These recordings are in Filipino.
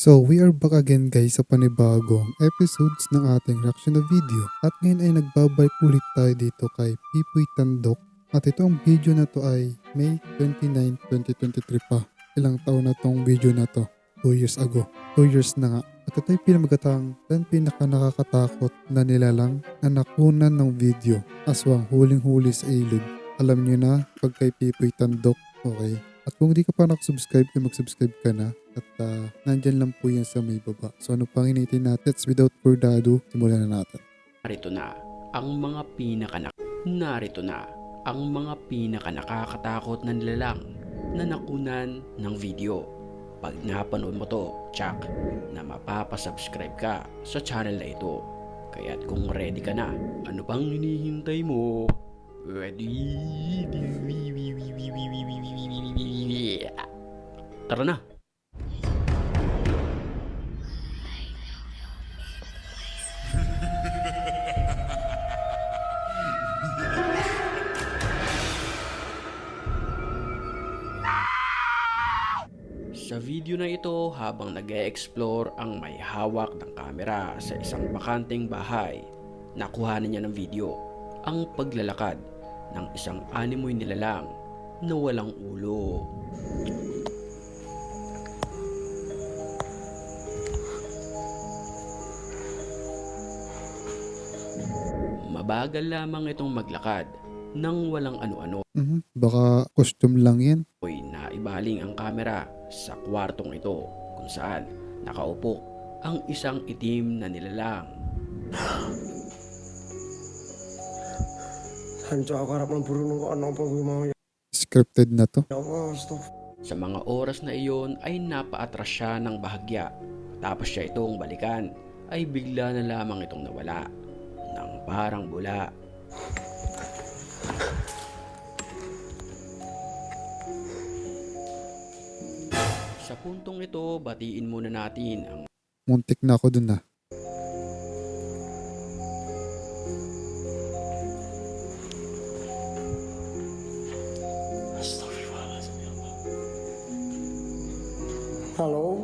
So, we are back again guys sa panibagong episodes ng ating reaction na video. At ngayon ay nagbabalik ulit tayo dito kay Pipoy Tandok. At itong video na to ay May 29, 2023 pa. Ilang taon na tong video na to? 2 years ago. 2 years na nga. At ito ay pinamagatang dan pinaka nakakatakot na nilalang na nakunan ng video. Aswang huling-huli sa ilog. Alam nyo na pag kay Pipoy Tandok, okay? At kung hindi ka pa nakasubscribe, mag-subscribe ka na. At nandyan lang po yan sa may baba. So ano pang hinitin natin? Let's without further ado, simulan na natin. Narito na ang mga nakakatakot na nilalang na nakunan ng video. Pag napanood mo to, tsak na mapapasubscribe ka sa channel na ito. Kaya't kung ready ka na, ano pang hinihintay mo? Ready? Tara na! Sa video na ito, habang nag-e-explore ang may hawak ng kamera sa isang bakanteng bahay, nakuhanan niya ng video ang paglalakad ng isang animoy nilalang na walang ulo. Mabagal lamang itong maglakad nang walang ano-ano. Baka costume lang yan. Naibaling ang kamera sa kwartong ito kung saan nakaupo ang isang itim na nilalang. Scripted na to. Sa mga oras na iyon ay napaatras siya ng bahagya. Tapos siya itong balikan ay bigla na lamang itong nawala ng parang bula. Sa puntong ito, batiin muna natin ang Muntik na ako dun . Hello?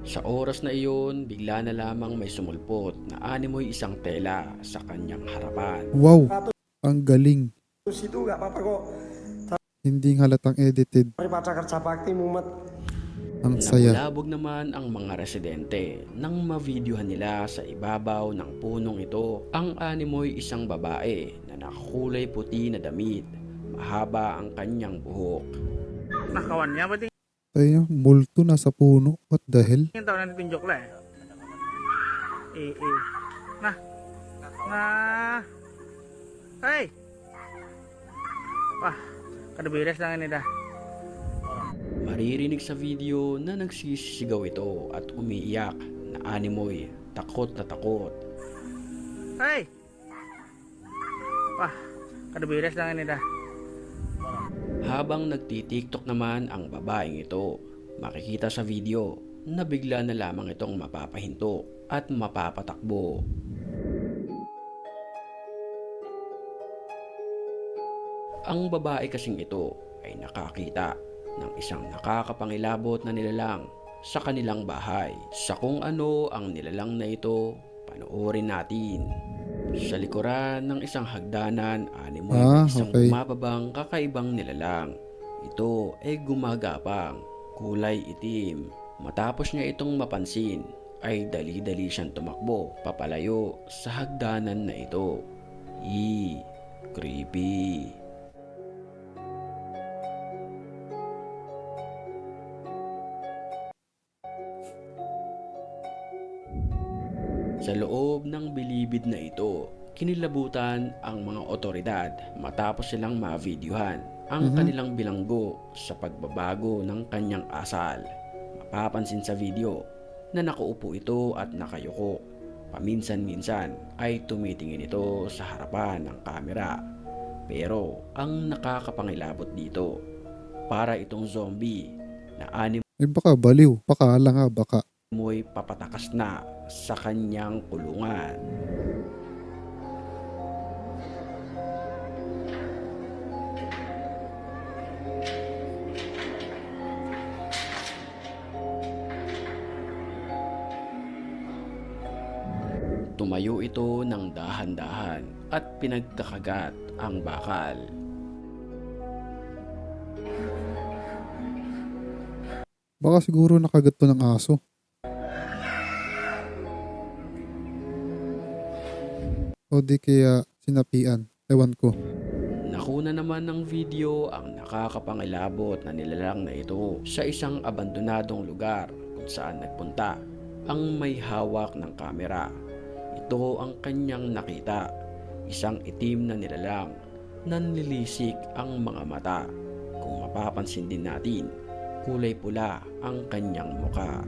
Sa oras na iyon, bigla na lamang may sumulpot na animoy isang tela sa kanyang harapan. Wow! Ang galing. Situ gak apa-apa kok. Hindi halatang edited. Daripada kerja bakti mumet. Ang saya. Nabulabog naman ang mga residente nang mavideohan nila sa ibabaw ng punong ito ang animoy isang babae na nakakulay puti na damit. Mahaba ang kanyang buhok. Kawan niya, pati Tayo, multo na sa puno. What the hell? yung tao na pinjok lah Nah. Hey. Wah, kada beres lang ini dah. Maririnig sa video na nagsisigaw ito at umiiyak na animoy, takot na takot. Hey. Wah, kada beres lang ini dah. Habang nagtitiktok naman ang babaeng ito, makikita sa video na bigla na lamang itong mapapahinto at mapapatakbo. Ang babae kasing ito ay nakakita ng isang nakakapangilabot na nilalang sa kanilang bahay. Sa kung ano ang nilalang na ito, panoorin natin. Sa likuran ng isang hagdanan, animoy isang bumababang kakaibang nilalang. Ito ay gumagapang, kulay itim. Matapos niya itong mapansin, ay dali-dali siyang tumakbo papalayo sa hagdanan na ito. Creepy. Sa loob ng bilibid na ito, kinilabutan ang mga otoridad matapos silang mavideohan ang kanilang bilanggo sa pagbabago ng kanyang asal. Mapapansin sa video na nakaupo ito at nakayuko. Paminsan-minsan ay tumitingin ito sa harapan ng kamera. Pero ang nakakapangilabot dito, para itong zombie na Baka baliw. Baka lang nga, baka. animoy papatakas na sa kanyang kulungan. Tumayo ito ng dahan-dahan at pinagkakagat ang bakal. Baka siguro nakagat to ng aso. O di kaya sinapian. Ewan ko. Nakuna naman ng video ang nakakapangilabot na nilalang na ito sa isang abandonadong lugar kung saan nagpunta ang may hawak ng kamera. Ito ang kanyang nakita, isang itim na nilalang, nanlilisik ang mga mata. Kung mapapansin din natin, kulay pula ang kanyang muka.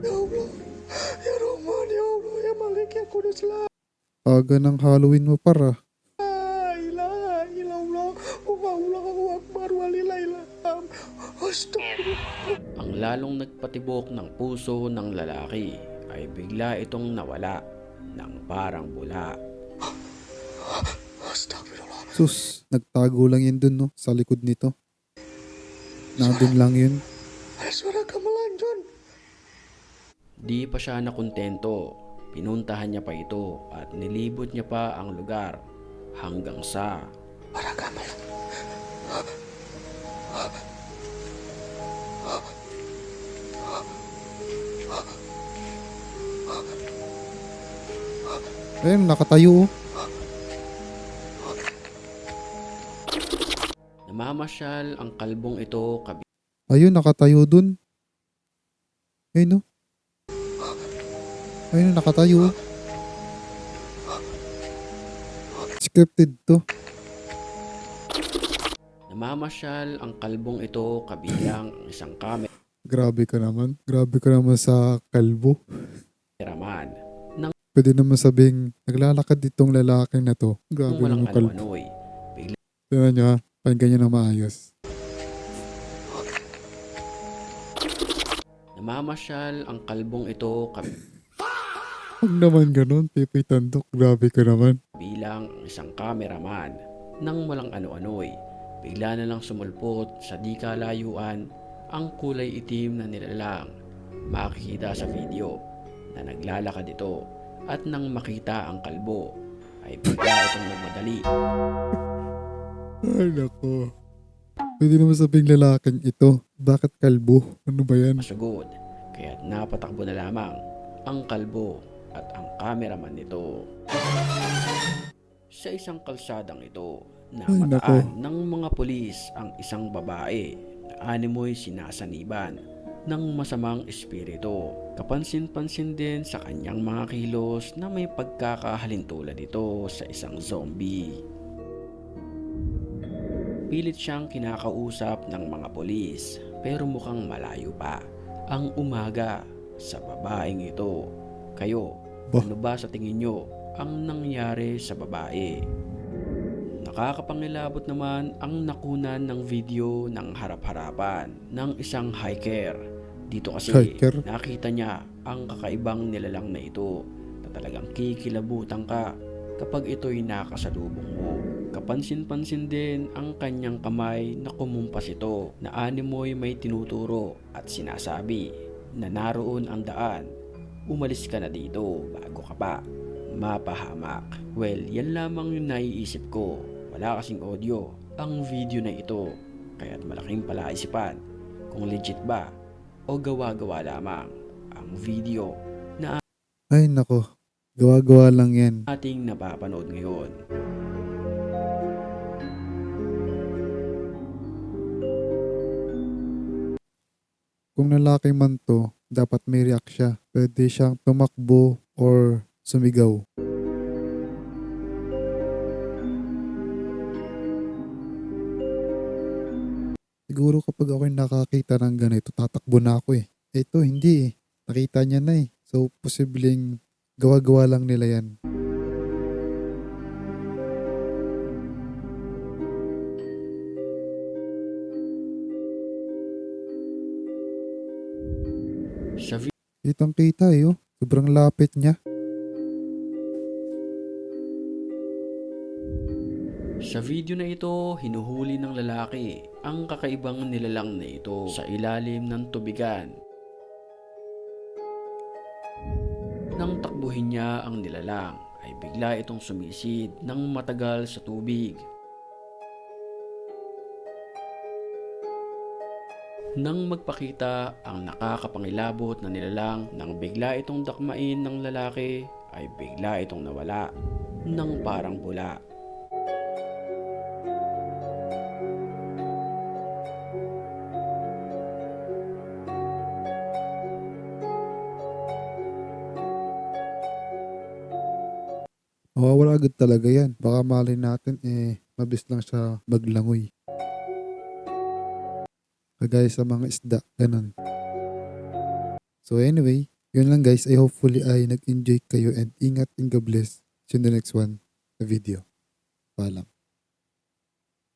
Aga ng Halloween mo para. Ang lalong nagpatibok ng puso ng lalaki ay bigla itong nawala ng parang bula. Sus, nagtago lang yun dun no, sa likod nito. Nandun lang yun. Di pa siya nakontento. Pinuntahan niya pa ito at nilibot niya pa ang lugar hanggang sa Ayun, nakatayo oh. namamasyal ang kalbong ito Ayun, nakatayo dun. Ayun no. Ayun, nakatayo oh. Scripted to. Namamasyal ang kalbong ito kabilang ang isang Grabe ka naman. Grabe ka naman sa kalbo. kameraman Pwede naman sabing naglalakad ditong lalaking na to. ng Grabe walang naman kalbo. ano-ano'y. Tingnan nyo ha. Pakinggan nyo na maayos. Namamasyal ang kalbong ito Huwag naman ganun. Pipoy Tandok. Grabe ka naman. kabilang ang isang kameraman ng walang ano-ano'y. Bigla na lang sumulpot sa di kalayuan ang kulay itim na nilalang. Makikita sa video na naglalakad ito at nang makita ang kalbo ay bigla itong nagmadali. Ay nako. Pwede naman sabing lalaking ito. Bakit kalbo? Ano ba yan? Masugod, kaya't napatakbo na lamang ang kalbo at ang kameraman nito. Sa isang kalsadang ito, Ay, nako. namataan ng mga pulis ang isang babae na animoy sinasaniban ng masamang espiritu. Kapansin-pansin din sa kanyang mga kilos na may pagkakahalintulad dito sa isang zombie. Pilit siyang kinakausap ng mga pulis pero mukhang malayo pa ang umaga sa babaeng ito. Kayo, Bah. ano ba sa tingin nyo ang nangyari sa babae? Nakakapangilabot naman ang nakunan ng video ng harap-harapan ng isang hiker. Dito kasi Hiker? nakita niya ang kakaibang nilalang na ito na talagang kikilabutan ka kapag ito'y nakasalubong mo. Kapansin-pansin din ang kanyang kamay na kumumpas ito na animoy may tinuturo at sinasabi na naroon ang daan. Umalis ka na dito bago ka pa mapahamak. Well, yan lamang yung naiisip ko. Wala kasing audio ang video na ito, kaya't malaking palaisipan kung legit ba o gawa-gawa lamang ang video na Ay nako. Gawa-gawa lang yan. ating napapanood ngayon. Kung lalaki man to, dapat may react siya. Pwede siyang tumakbo or sumigaw. Siguro kapag ako'y nakakita ng ganito, tatakbo na ako eh. Ito, hindi eh. Nakita niya na eh. So, posibleng gawa-gawa lang nila yan. Sa Kitang-kita eh oh. Sobrang lapit niya. Sa video na ito, hinuhuli ng lalaki ang kakaibang nilalang na ito sa ilalim ng tubigan. Nang takbuhin niya ang nilalang ay bigla itong sumisid ng matagal sa tubig. Nang magpakita ang nakakapangilabot na nilalang nang bigla itong dakmain ng lalaki ay bigla itong nawala ng parang bula. Mawawala agad talaga yan. Baka malay natin mabilis lang siya maglangoy. Kagaya sa mga isda, ganun. So anyway, yun lang guys. I hopefully ay nag-enjoy kayo and ingat and God bless. See you in the next one na video. Paalam.